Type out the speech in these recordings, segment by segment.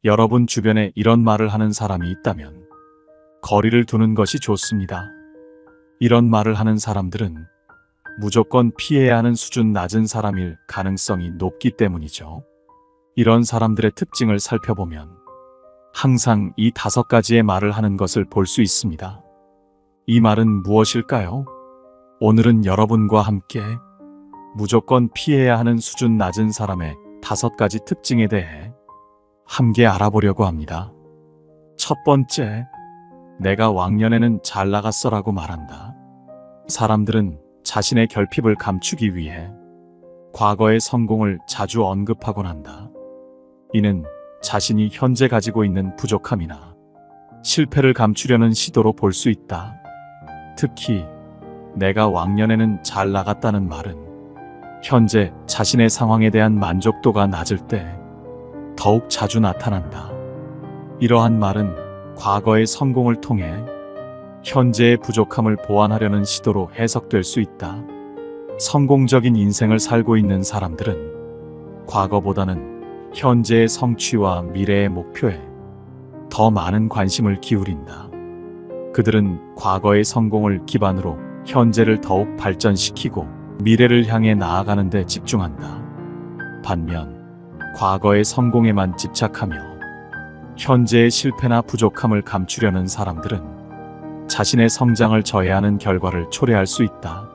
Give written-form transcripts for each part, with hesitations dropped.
여러분 주변에 이런 말을 하는 사람이 있다면 거리를 두는 것이 좋습니다. 이런 말을 하는 사람들은 무조건 피해야 하는 수준 낮은 사람일 가능성이 높기 때문이죠. 이런 사람들의 특징을 살펴보면 항상 이 5가지의 말을 하는 것을 볼 수 있습니다. 이 말은 무엇일까요? 오늘은 여러분과 함께 무조건 피해야 하는 수준 낮은 사람의 5가지 특징에 대해 함께 알아보려고 합니다. 첫 번째, 내가 왕년에는 잘 나갔어라고 말한다. 사람들은 자신의 결핍을 감추기 위해 과거의 성공을 자주 언급하곤 한다. 이는 자신이 현재 가지고 있는 부족함이나 실패를 감추려는 시도로 볼 수 있다. 특히 내가 왕년에는 잘 나갔다는 말은 현재 자신의 상황에 대한 만족도가 낮을 때 더욱 자주 나타난다. 이러한 말은 과거의 성공을 통해 현재의 부족함을 보완하려는 시도로 해석될 수 있다. 성공적인 인생을 살고 있는 사람들은 과거보다는 현재의 성취와 미래의 목표에 더 많은 관심을 기울인다. 그들은 과거의 성공을 기반으로 현재를 더욱 발전시키고 미래를 향해 나아가는 데 집중한다. 반면 과거의 성공에만 집착하며 현재의 실패나 부족함을 감추려는 사람들은 자신의 성장을 저해하는 결과를 초래할 수 있다.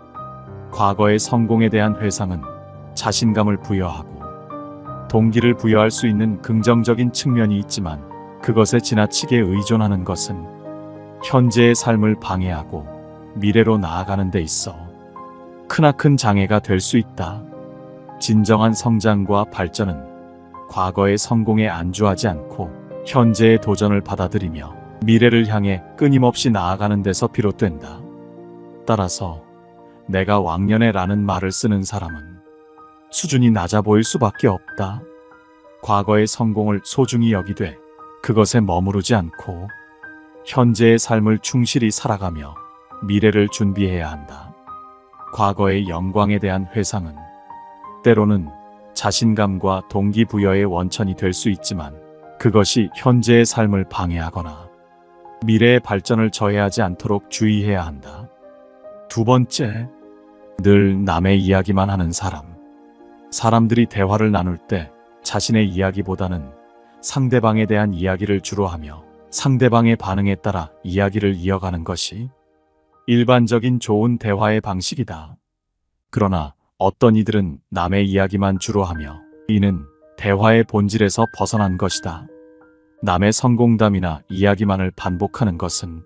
과거의 성공에 대한 회상은 자신감을 부여하고 동기를 부여할 수 있는 긍정적인 측면이 있지만 그것에 지나치게 의존하는 것은 현재의 삶을 방해하고 미래로 나아가는 데 있어 크나큰 장애가 될 수 있다. 진정한 성장과 발전은 과거의 성공에 안주하지 않고 현재의 도전을 받아들이며 미래를 향해 끊임없이 나아가는 데서 비롯된다. 따라서 내가 왕년에 라는 말을 쓰는 사람은 수준이 낮아 보일 수밖에 없다. 과거의 성공을 소중히 여기되 그것에 머무르지 않고 현재의 삶을 충실히 살아가며 미래를 준비해야 한다. 과거의 영광에 대한 회상은 때로는 자신감과 동기부여의 원천이 될 수 있지만 그것이 현재의 삶을 방해하거나 미래의 발전을 저해하지 않도록 주의해야 한다. 두 번째, 늘 남의 이야기만 하는 사람. 사람들이 대화를 나눌 때 자신의 이야기보다는 상대방에 대한 이야기를 주로 하며 상대방의 반응에 따라 이야기를 이어가는 것이 일반적인 좋은 대화의 방식이다. 그러나 어떤 이들은 남의 이야기만 주로 하며 이는 대화의 본질에서 벗어난 것이다. 남의 성공담이나 이야기만을 반복하는 것은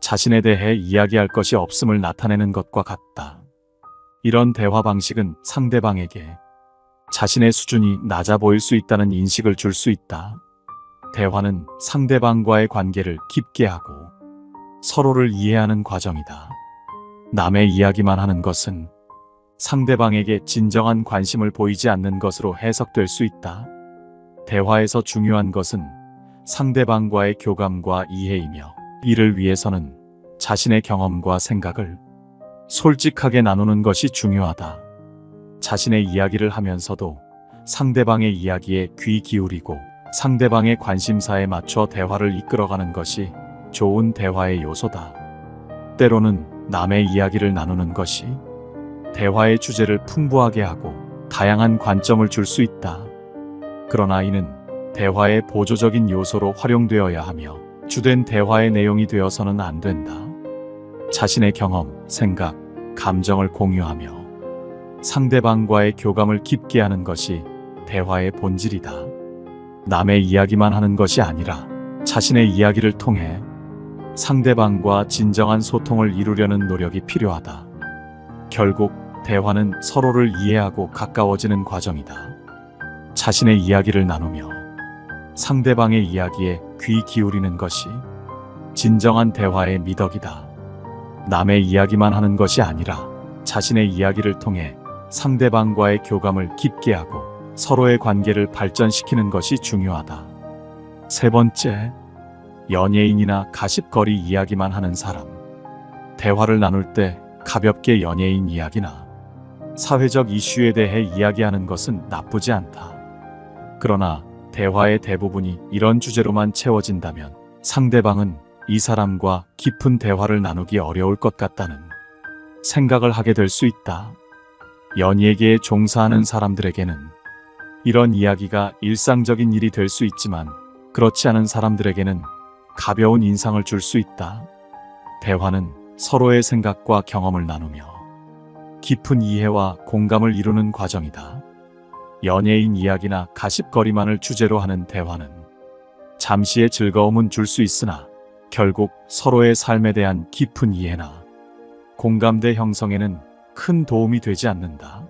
자신에 대해 이야기할 것이 없음을 나타내는 것과 같다. 이런 대화 방식은 상대방에게 자신의 수준이 낮아 보일 수 있다는 인식을 줄 수 있다. 대화는 상대방과의 관계를 깊게 하고 서로를 이해하는 과정이다. 남의 이야기만 하는 것은 상대방에게 진정한 관심을 보이지 않는 것으로 해석될 수 있다. 대화에서 중요한 것은 상대방과의 교감과 이해이며 이를 위해서는 자신의 경험과 생각을 솔직하게 나누는 것이 중요하다. 자신의 이야기를 하면서도 상대방의 이야기에 귀 기울이고 상대방의 관심사에 맞춰 대화를 이끌어가는 것이 좋은 대화의 요소다. 때로는 남의 이야기를 나누는 것이 대화의 주제를 풍부하게 하고 다양한 관점을 줄 수 있다. 그러나 이는 대화의 보조적인 요소로 활용되어야 하며 주된 대화의 내용이 되어서는 안 된다. 자신의 경험, 생각, 감정을 공유하며 상대방과의 교감을 깊게 하는 것이 대화의 본질이다. 남의 이야기만 하는 것이 아니라 자신의 이야기를 통해 상대방과 진정한 소통을 이루려는 노력이 필요하다. 결국 대화는 서로를 이해하고 가까워지는 과정이다. 자신의 이야기를 나누며 상대방의 이야기에 귀 기울이는 것이 진정한 대화의 미덕이다. 남의 이야기만 하는 것이 아니라 자신의 이야기를 통해 상대방과의 교감을 깊게 하고 서로의 관계를 발전시키는 것이 중요하다. 세 번째, 연예인이나 가십거리 이야기만 하는 사람. 대화를 나눌 때 가볍게 연예인 이야기나 사회적 이슈에 대해 이야기하는 것은 나쁘지 않다. 그러나 대화의 대부분이 이런 주제로만 채워진다면 상대방은 이 사람과 깊은 대화를 나누기 어려울 것 같다는 생각을 하게 될 수 있다. 연예계에 종사하는 사람들에게는 이런 이야기가 일상적인 일이 될 수 있지만 그렇지 않은 사람들에게는 가벼운 인상을 줄 수 있다. 대화는 서로의 생각과 경험을 나누며 깊은 이해와 공감을 이루는 과정이다. 연예인 이야기나 가십거리만을 주제로 하는 대화는 잠시의 즐거움은 줄 수 있으나 결국 서로의 삶에 대한 깊은 이해나 공감대 형성에는 큰 도움이 되지 않는다.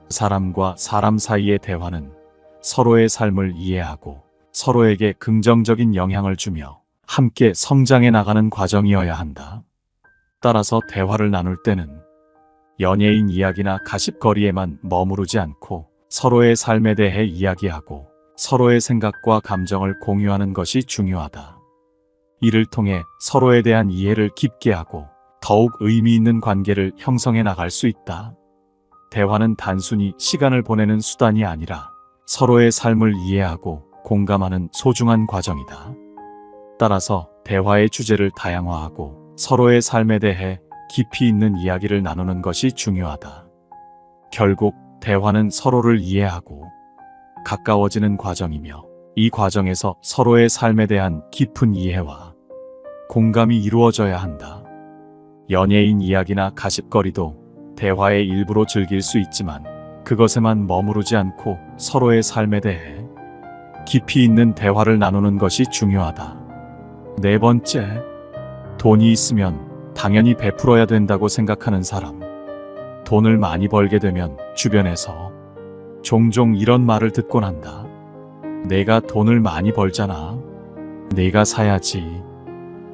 사람과 사람 사이의 대화는 서로의 삶을 이해하고 서로에게 긍정적인 영향을 주며 함께 성장해 나가는 과정이어야 한다. 따라서 대화를 나눌 때는 연예인 이야기나 가십거리에만 머무르지 않고 서로의 삶에 대해 이야기하고 서로의 생각과 감정을 공유하는 것이 중요하다. 이를 통해 서로에 대한 이해를 깊게 하고 더욱 의미 있는 관계를 형성해 나갈 수 있다. 대화는 단순히 시간을 보내는 수단이 아니라 서로의 삶을 이해하고 공감하는 소중한 과정이다. 따라서 대화의 주제를 다양화하고 서로의 삶에 대해 깊이 있는 이야기를 나누는 것이 중요하다. 결국 대화는 서로를 이해하고 가까워지는 과정이며 이 과정에서 서로의 삶에 대한 깊은 이해와 공감이 이루어져야 한다. 연예인 이야기나 가십거리도 대화의 일부로 즐길 수 있지만 그것에만 머무르지 않고 서로의 삶에 대해 깊이 있는 대화를 나누는 것이 중요하다. 네 번째, 돈이 있으면 당연히 베풀어야 된다고 생각하는 사람. 돈을 많이 벌게 되면 주변에서 종종 이런 말을 듣곤 한다. 내가 돈을 많이 벌잖아. 내가 사야지.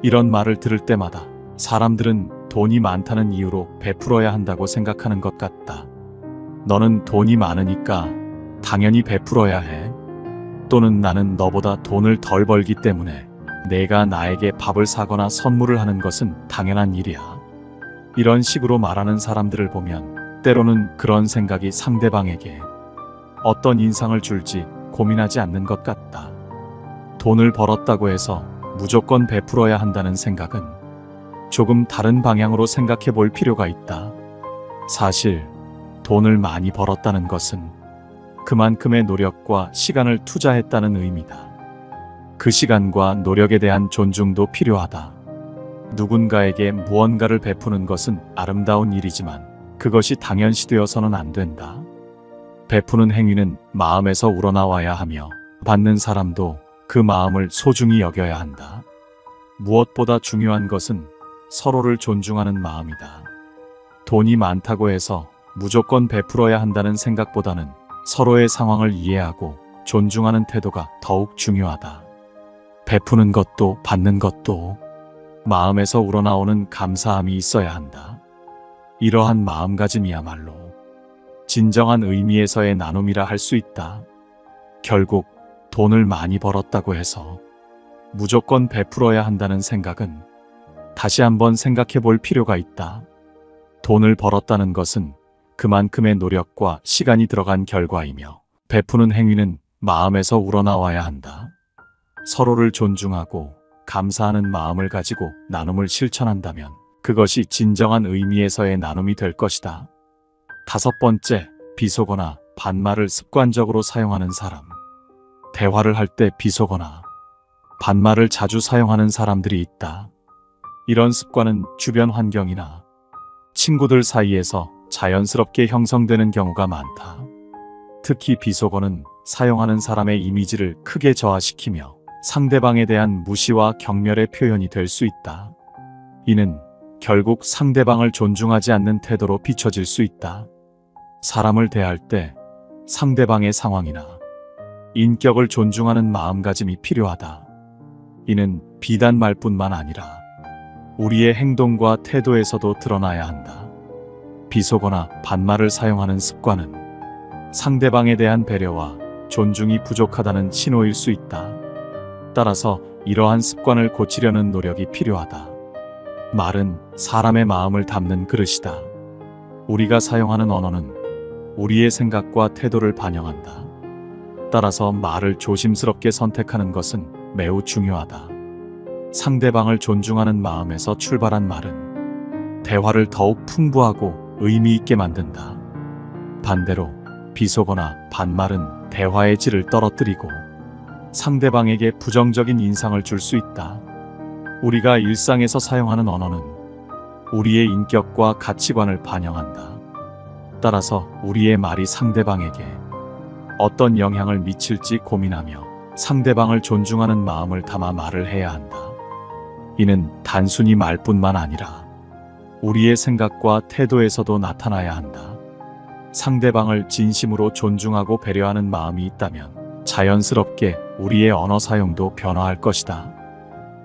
이런 말을 들을 때마다 사람들은 돈이 많다는 이유로 베풀어야 한다고 생각하는 것 같다. 너는 돈이 많으니까 당연히 베풀어야 해. 또는 나는 너보다 돈을 덜 벌기 때문에 내가 나에게 밥을 사거나 선물을 하는 것은 당연한 일이야. 이런 식으로 말하는 사람들을 보면 때로는 그런 생각이 상대방에게 어떤 인상을 줄지 고민하지 않는 것 같다. 돈을 벌었다고 해서 무조건 베풀어야 한다는 생각은 조금 다른 방향으로 생각해 볼 필요가 있다. 사실 돈을 많이 벌었다는 것은 그만큼의 노력과 시간을 투자했다는 의미다. 그 시간과 노력에 대한 존중도 필요하다. 누군가에게 무언가를 베푸는 것은 아름다운 일이지만 그것이 당연시되어서는 안 된다. 베푸는 행위는 마음에서 우러나와야 하며 받는 사람도 그 마음을 소중히 여겨야 한다. 무엇보다 중요한 것은 서로를 존중하는 마음이다. 돈이 많다고 해서 무조건 베풀어야 한다는 생각보다는 서로의 상황을 이해하고 존중하는 태도가 더욱 중요하다. 베푸는 것도 받는 것도 마음에서 우러나오는 감사함이 있어야 한다. 이러한 마음가짐이야말로 진정한 의미에서의 나눔이라 할 수 있다. 결국 돈을 많이 벌었다고 해서 무조건 베풀어야 한다는 생각은 다시 한번 생각해 볼 필요가 있다. 돈을 벌었다는 것은 그만큼의 노력과 시간이 들어간 결과이며 베푸는 행위는 마음에서 우러나와야 한다. 서로를 존중하고 감사하는 마음을 가지고 나눔을 실천한다면 그것이 진정한 의미에서의 나눔이 될 것이다. 다섯 번째, 비속어나 반말을 습관적으로 사용하는 사람. 대화를 할 때 비속어나 반말을 자주 사용하는 사람들이 있다. 이런 습관은 주변 환경이나 친구들 사이에서 자연스럽게 형성되는 경우가 많다. 특히 비속어는 사용하는 사람의 이미지를 크게 저하시키며 상대방에 대한 무시와 경멸의 표현이 될 수 있다. 이는 결국 상대방을 존중하지 않는 태도로 비춰질 수 있다. 사람을 대할 때 상대방의 상황이나 인격을 존중하는 마음가짐이 필요하다. 이는 비단 말뿐만 아니라 우리의 행동과 태도에서도 드러나야 한다. 비속어나 반말을 사용하는 습관은 상대방에 대한 배려와 존중이 부족하다는 신호일 수 있다. 따라서 이러한 습관을 고치려는 노력이 필요하다. 말은 사람의 마음을 담는 그릇이다. 우리가 사용하는 언어는 우리의 생각과 태도를 반영한다. 따라서 말을 조심스럽게 선택하는 것은 매우 중요하다. 상대방을 존중하는 마음에서 출발한 말은 대화를 더욱 풍부하고 의미 있게 만든다. 반대로 비속어나 반말은 대화의 질을 떨어뜨리고 상대방에게 부정적인 인상을 줄 수 있다. 우리가 일상에서 사용하는 언어는 우리의 인격과 가치관을 반영한다. 따라서 우리의 말이 상대방에게 어떤 영향을 미칠지 고민하며 상대방을 존중하는 마음을 담아 말을 해야 한다. 이는 단순히 말뿐만 아니라 우리의 생각과 태도에서도 나타나야 한다. 상대방을 진심으로 존중하고 배려하는 마음이 있다면 자연스럽게 우리의 언어 사용도 변화할 것이다.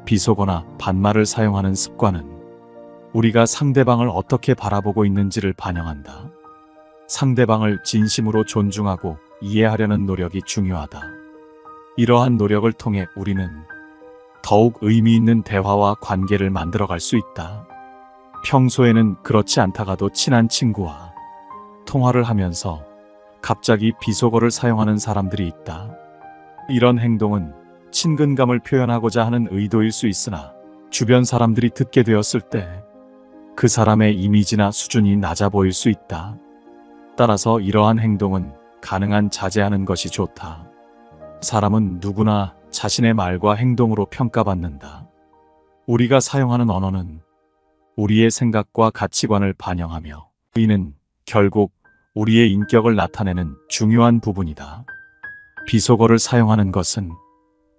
비속어나 반말을 사용하는 습관은 우리가 상대방을 어떻게 바라보고 있는지를 반영한다. 상대방을 진심으로 존중하고 이해하려는 노력이 중요하다. 이러한 노력을 통해 우리는 더욱 의미 있는 대화와 관계를 만들어갈 수 있다. 평소에는 그렇지 않다가도 친한 친구와 통화를 하면서 갑자기 비속어를 사용하는 사람들이 있다. 이런 행동은 친근감을 표현하고자 하는 의도일 수 있으나 주변 사람들이 듣게 되었을 때 그 사람의 이미지나 수준이 낮아 보일 수 있다. 따라서 이러한 행동은 가능한 자제하는 것이 좋다. 사람은 누구나 자신의 말과 행동으로 평가받는다. 우리가 사용하는 언어는 우리의 생각과 가치관을 반영하며 이는 결국 우리의 인격을 나타내는 중요한 부분이다. 비속어를 사용하는 것은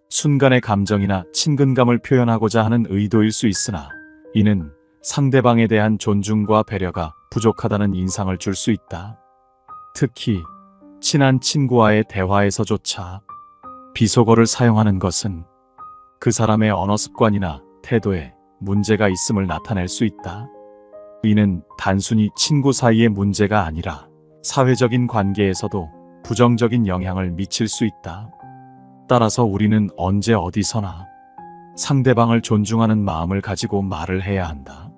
순간의 감정이나 친근감을 표현하고자 하는 의도일 수 있으나 이는 상대방에 대한 존중과 배려가 부족하다는 인상을 줄 수 있다. 특히 친한 친구와의 대화에서조차 비속어를 사용하는 것은 그 사람의 언어 습관이나 태도에 문제가 있음을 나타낼 수 있다. 이는 단순히 친구 사이의 문제가 아니라 사회적인 관계에서도 부정적인 영향을 미칠 수 있다. 따라서 우리는 언제 어디서나 상대방을 존중하는 마음을 가지고 말을 해야 한다.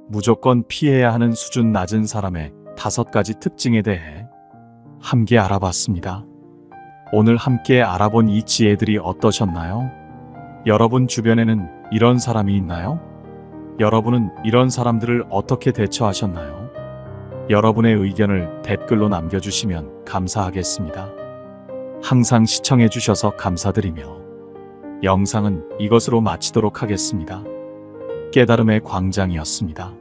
무조건 피해야 하는 수준 낮은 사람의 5가지 특징에 대해 함께 알아봤습니다. 오늘 함께 알아본 이 지혜들이 어떠셨나요? 여러분 주변에는 이런 사람이 있나요? 여러분은 이런 사람들을 어떻게 대처하셨나요? 여러분의 의견을 댓글로 남겨주시면 감사하겠습니다. 항상 시청해주셔서 감사드리며 영상은 이것으로 마치도록 하겠습니다. 깨달음의 광장이었습니다.